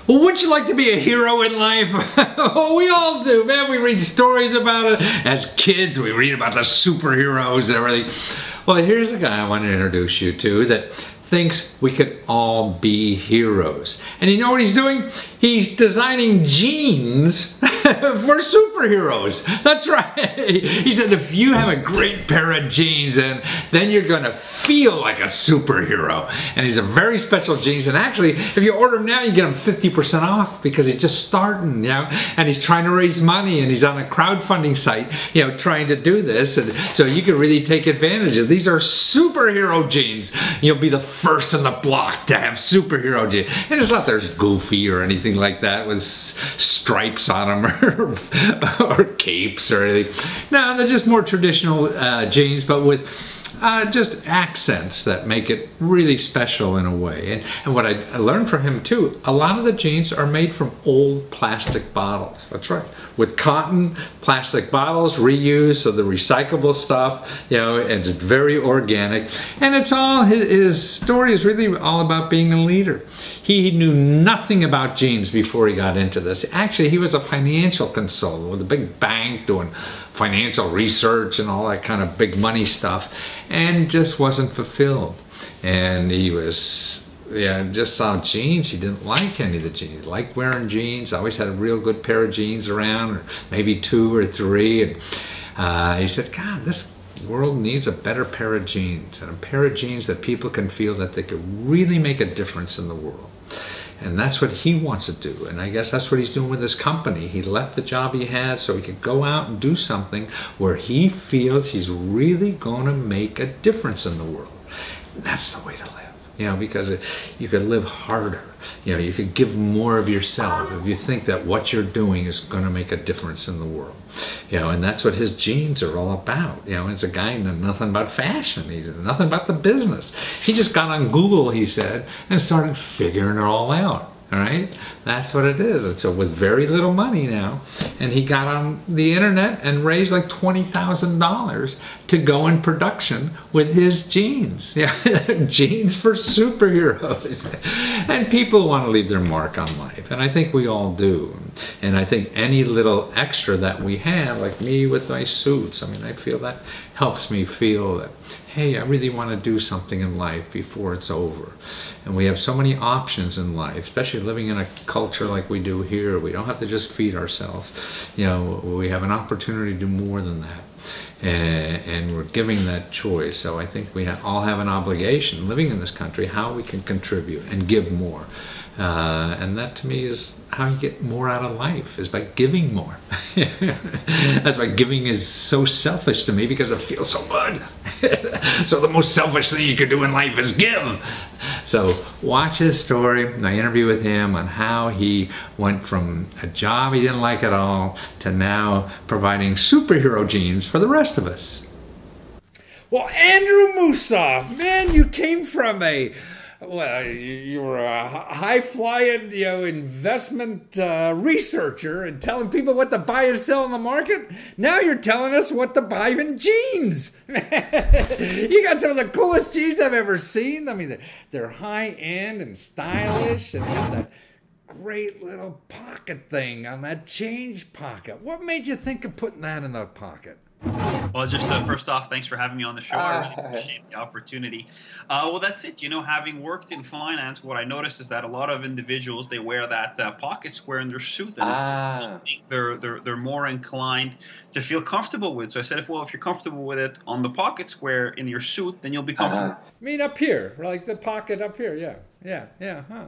Well, wouldn't you like to be a hero in life? Well, we all do, man. We read stories about it. As kids, we read about the superheroes and everything. Well, here's a guy I want to introduce you to that thinks we could all be heroes. And you know what he's doing? He's designing jeans for superheroes. That's right. He said if you have a great pair of jeans, then you're going to feel like a superhero. And he's a very special jeans. And actually, if you order them now, you get them 50% off because he's just starting, you know, and he's trying to raise money and he's on a crowdfunding site, you know, trying to do this. And so you can really take advantage of these. Are superhero jeans. You'll be the first on the block to have superhero jeans. And it's not there's goofy or anything like that with stripes on them or capes or anything. No, they're just more traditional jeans, but with just accents that make it really special in a way. And what I learned from him too, a lot of the jeans are made from old plastic bottles. That's right. With cotton, plastic bottles, reuse, so the recyclable stuff, you know, it's very organic. And it's all, his story is really all about being a leader. He knew nothing about jeans before he got into this. Actually, he was a financial consultant with a big bank doing financial research and all that kind of big money stuff, and just wasn't fulfilled. And he was, yeah, just saw jeans. He didn't like any of the jeans. He liked wearing jeans. Always had a real good pair of jeans around, or maybe 2 or 3. And he said, God, this world needs a better pair of jeans, and a pair of jeans that people can feel that they could really make a difference in the world. And that's what he wants to do. And I guess that's what he's doing with his company. He left the job he had so he could go out and do something where he feels he's really going to make a difference in the world. And that's the way to live. You know, because you could live harder. You know, you could give more of yourself if you think that what you're doing is going to make a difference in the world. You know, and that's what his jeans are all about. You know, it's a guy who knows nothing about fashion. He's nothing about the business. He just got on Google, he said, and started figuring it all out. All right, that's what it is. And so with very little money now, and he got on the internet and raised like $20,000 to go in production with his jeans. Yeah, jeans for superheroes. And people want to leave their mark on life, and I think we all do. And I think any little extra that we have, like me with my suits, I mean, I feel that helps me feel that, hey, I really want to do something in life before it's over. And we have so many options in life, especially living in a culture like we do here. We don't have to just feed ourselves. You know, we have an opportunity to do more than that. And we're giving that choice. So I think we all have an obligation, living in this country, how we can contribute and give more. And that to me is how you get more out of life, is by giving more. That's why giving is so selfish to me, because it feels so good. So the most selfish thing you could do in life is give. So watch his story, and I interview with him on how he went from a job he didn't like at all to now providing superhero jeans for the rest of us. Well, Andrew Musa, man, you came from a, well, you were a high-flying, you know, investment researcher and telling people what to buy and sell in the market. Now you're telling us what to buy in jeans. You got some of the coolest jeans I've ever seen. I mean, they're high-end and stylish, and you have that great little pocket thing on that change pocket. What made you think of putting that in the pocket? Well, just first off, thanks for having me on the show. I really appreciate the opportunity. Well, that's it. You know, having worked in finance, what I noticed is that a lot of individuals, they wear that pocket square in their suit, and it's something they're more inclined to feel comfortable with. So I said, if you're comfortable with it on the pocket square in your suit, then you'll be comfortable. I mean, up here, like the pocket up here. Yeah, huh.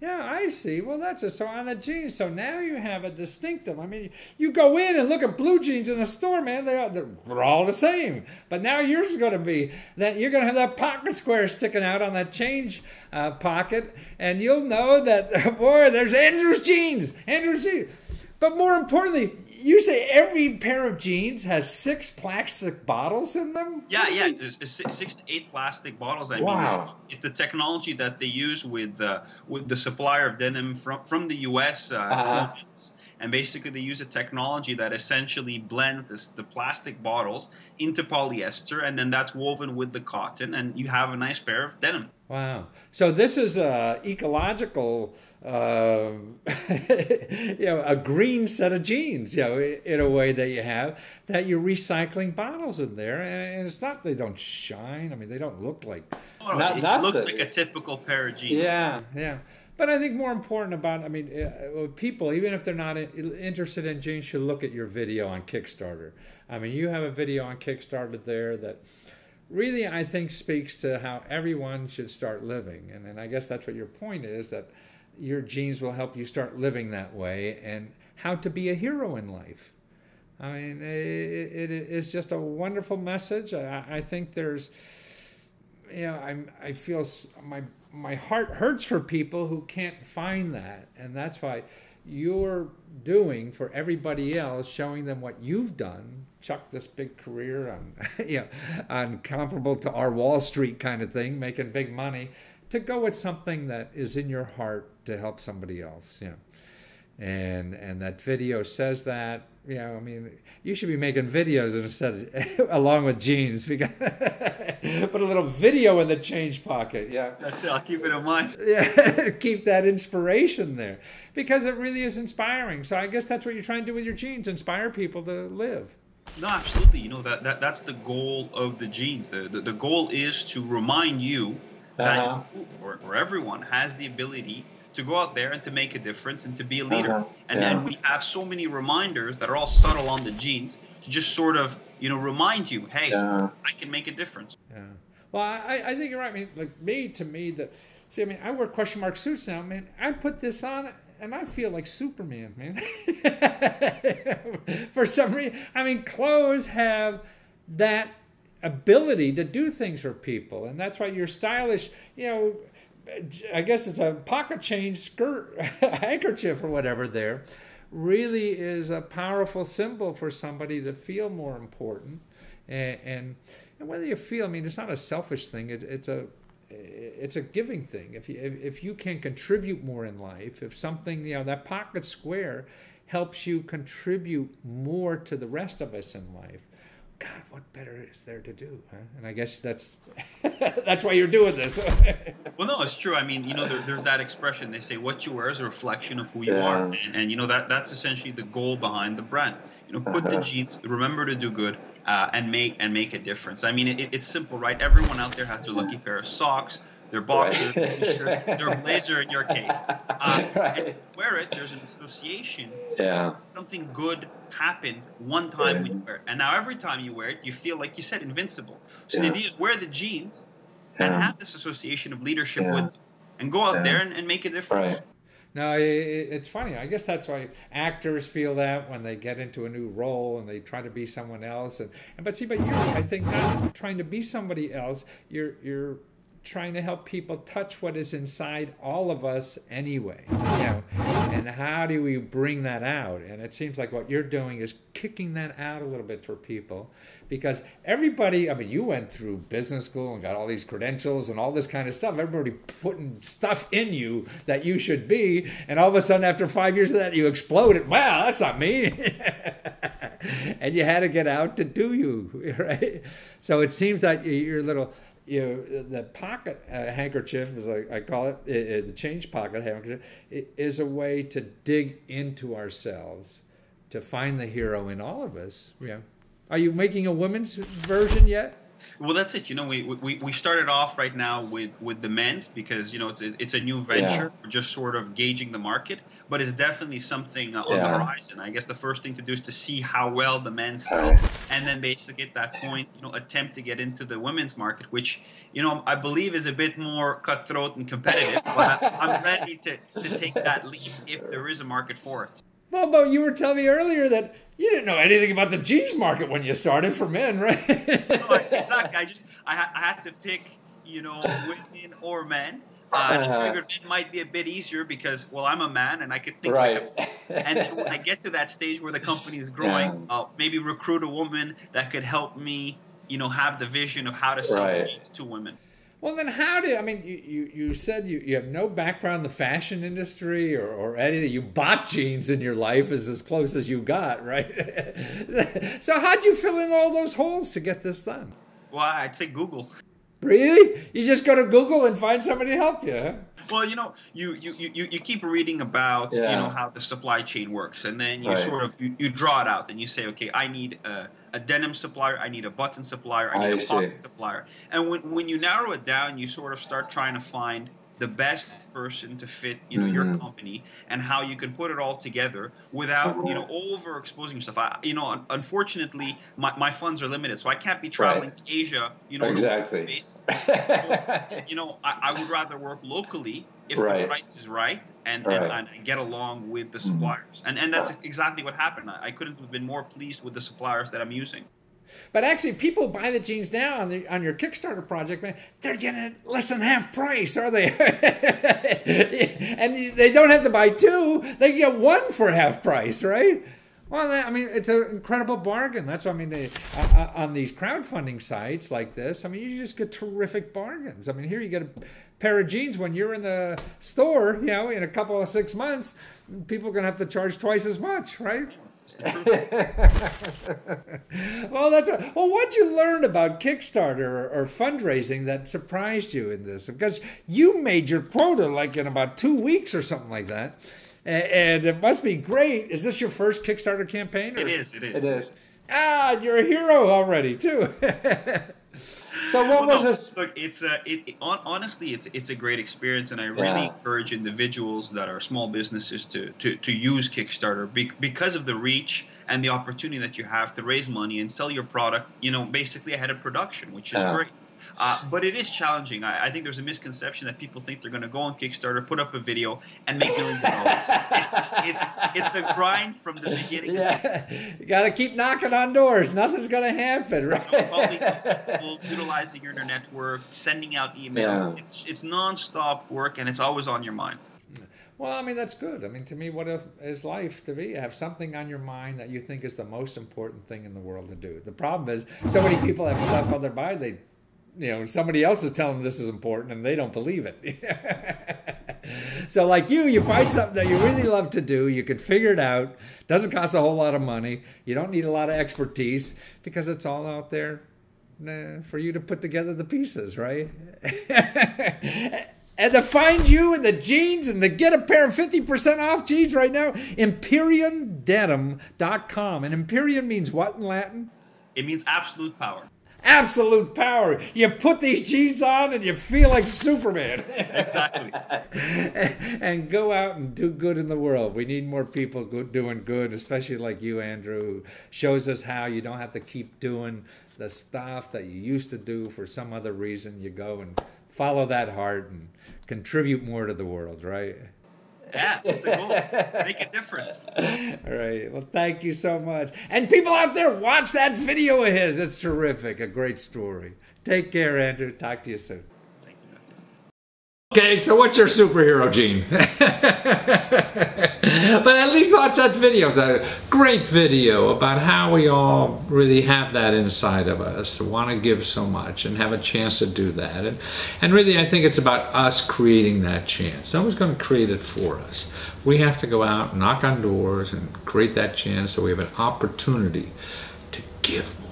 Yeah, I see. Well, that's it. So on the jeans, so now you have a distinctive. I mean, you go in and look at blue jeans in a store, man. They're all the same. But now yours is going to be that you're going to have that pocket square sticking out on that change pocket, and you'll know that, boy, there's Andrew's jeans. Andrew's jeans. But more importantly, you say every pair of jeans has 6 plastic bottles in them? Yeah. There's 6 to 8 plastic bottles. I mean, it's the technology that they use with the supplier of denim from the U.S. and basically they use a technology that essentially blends the plastic bottles into polyester, and then that's woven with the cotton, and you have a nice pair of denim. Wow. So this is a ecological, a green set of jeans, in a way that you have, that you're recycling bottles in there. And it's not, they don't shine. I mean, they don't look like. Oh, it looks like a typical pair of jeans. Yeah. Yeah. But I think more important about, people, even if they're not interested in jeans, should look at your video on Kickstarter. I mean, you have a video on Kickstarter there that really, I think, speaks to how everyone should start living. And I guess that's what your point is, that your jeans will help you start living that way, and how to be a hero in life. I mean, it is just a wonderful message. I think there's, I feel my heart hurts for people who can't find that. And that's why you're doing for everybody else, showing them what you've done. Chuck this big career on, on comparable to our Wall Street kind of thing, making big money, to go with something that is in your heart to help somebody else. And that video says that. You should be making videos instead of, along with jeans. Put a little video in the change pocket. Yeah, that's it. I'll keep it in mind. Yeah, keep that inspiration there, because it really is inspiring. So I guess that's what you're trying to do with your jeans: inspire people to live. No, absolutely. That's the goal of the jeans. The goal is to remind you that you, or everyone has the ability to go out there and to make a difference and to be a leader. And then we have so many reminders that are all subtle on the jeans to just sort of, remind you, hey, I can make a difference. Yeah. Well, I think you're right. I mean, to me, I wear question mark suits now, man. I put this on and I feel like Superman, man. For some reason, clothes have that ability to do things for people. And that's why you're stylish, I guess it's a pocket change skirt, handkerchief or whatever there, really is a powerful symbol for somebody to feel more important. And whether you feel, it's not a selfish thing. It's a giving thing. If you can contribute more in life, if something, that pocket square helps you contribute more to the rest of us in life, God, what better is there to do? Huh? And I guess that's that's why you're doing this. Well, no, it's true. There's that expression. They say what you wear is a reflection of who you are, and that's essentially the goal behind the brand. Put the jeans, remember to do good, and make a difference. It's simple, right? Everyone out there has their lucky pair of socks, their boxers, their t-shirt, their blazer in your case. And you wear it, there's an association. Yeah. Something good happened one time when you wear it. And now every time you wear it, you feel, like you said, invincible. So the idea is wear the jeans and have this association of leadership with them, and go out there and make a difference. Right. No, it's funny. I guess that's why actors feel that when they get into a new role and they try to be someone else. But you're, I think, not trying to be somebody else. You're trying to help people touch what is inside all of us anyway. And how do we bring that out? And it seems like what you're doing is kicking that out a little bit for people, because everybody, you went through business school and got all these credentials and all this kind of stuff. Everybody putting stuff in you that you should be, and all of a sudden after 5 years of that, you exploded. Wow, that's not me. And you had to get out to do you, right? So it seems that your little, the pocket handkerchief, as I call it, the change pocket handkerchief, is a way to dig into ourselves, to find the hero in all of us. Yeah. Are you making a women's version yet? Well, that's it. We started off right now with the men's, because it's a new venture. We're just sort of gauging the market, but it's definitely something on the horizon. I guess the first thing to do is to see how well the men's sell, and then basically at that point, attempt to get into the women's market, which I believe is a bit more cutthroat and competitive. But I'm ready to take that leap if there is a market for it. Well, but you were telling me earlier that you didn't know anything about the jeans market when you started for men, right? No, exactly. I had to pick, women or men. And I figured it might be a bit easier because, I'm a man and I could think like a, and then when I get to that stage where the company is growing, I'll maybe recruit a woman that could help me, have the vision of how to sell jeans to women. Well, then how did, I mean, you said you have no background in the fashion industry or anything. You bought jeans in your life is as close as you got, right? So how'd you fill in all those holes to get this done? Well, I'd say Google. Really? You just go to Google and find somebody to help you, huh? Well, you know, you keep reading about, you know, how the supply chain works, and then you sort of, you draw it out and you say, okay, I need a denim supplier, I need a button supplier, I need a pocket supplier. And when you narrow it down, you sort of start trying to find the best person to fit, you know, your company, and how you can put it all together without, you know, overexposing yourself. You know, unfortunately, my funds are limited, so I can't be traveling to Asia, you know, exactly. So, you know, I would rather work locally if the price is right and get along with the suppliers. And that's exactly what happened. I couldn't have been more pleased with the suppliers that I'm using. But actually, people buy the jeans now on your Kickstarter project, man. They're getting it less than half price, are they? And they don't have to buy two; they can get one for half price, right? Well, I mean, it's an incredible bargain. That's what I mean. On these crowdfunding sites like this, I mean, you just get terrific bargains. I mean, here you get a pair of jeans when you're in the store, you know, in a couple of 6 months, people are going to have to charge twice as much, right? Well, that's right. Well, what'd you learn about Kickstarter or fundraising that surprised you in this? Because you made your quota like in about 2 weeks or something like that. And it must be great. Is this your first Kickstarter campaign? It is. It is. Ah, you're a hero already, too. So what was this? Look, honestly, it's a great experience, and I really encourage individuals that are small businesses to use Kickstarter because of the reach and the opportunity that you have to raise money and sell your product, you know, basically ahead of production, which is great. But it is challenging. I think there's a misconception that people think they're going to go on Kickstarter, put up a video, and make millions of dollars. It's a grind from the beginning. Yeah, you got to keep knocking on doors. Nothing's going to happen, right? People utilizing your network, sending out emails. It's nonstop work, and it's always on your mind. Well, I mean, that's good. I mean, to me, what else is life to be? Have something on your mind that you think is the most important thing in the world to do. The problem is, so many people have stuff on their mind, you know, somebody else is telling them this is important and they don't believe it. So like you find something that you really love to do, you can figure it out, doesn't cost a whole lot of money, you don't need a lot of expertise because it's all out there for you to put together the pieces, right? And to find you and the jeans and to get a pair of 50% off jeans right now, ImperiumDenim.com. And Imperium means what in Latin? It means absolute power. Absolute power. You put these jeans on and you feel like Superman. Exactly. And go out and do good in the world. We need more people doing good, especially like you, Andrew, who shows us how you don't have to keep doing the stuff that you used to do for some other reason. You go and follow that heart and contribute more to the world, right? Yeah, that's the goal. Make a difference. All right. Well, thank you so much. And people out there, watch that video of his. It's terrific. A great story. Take care, Andrew. Talk to you soon. Thank you. Okay, so what's your superhero gene? But at least watch that video. It's a great video about how we all really have that inside of us to want to give so much and have a chance to do that. And really, I think it's about us creating that chance. No one's going to create it for us. We have to go out, knock on doors, and create that chance so we have an opportunity to give more.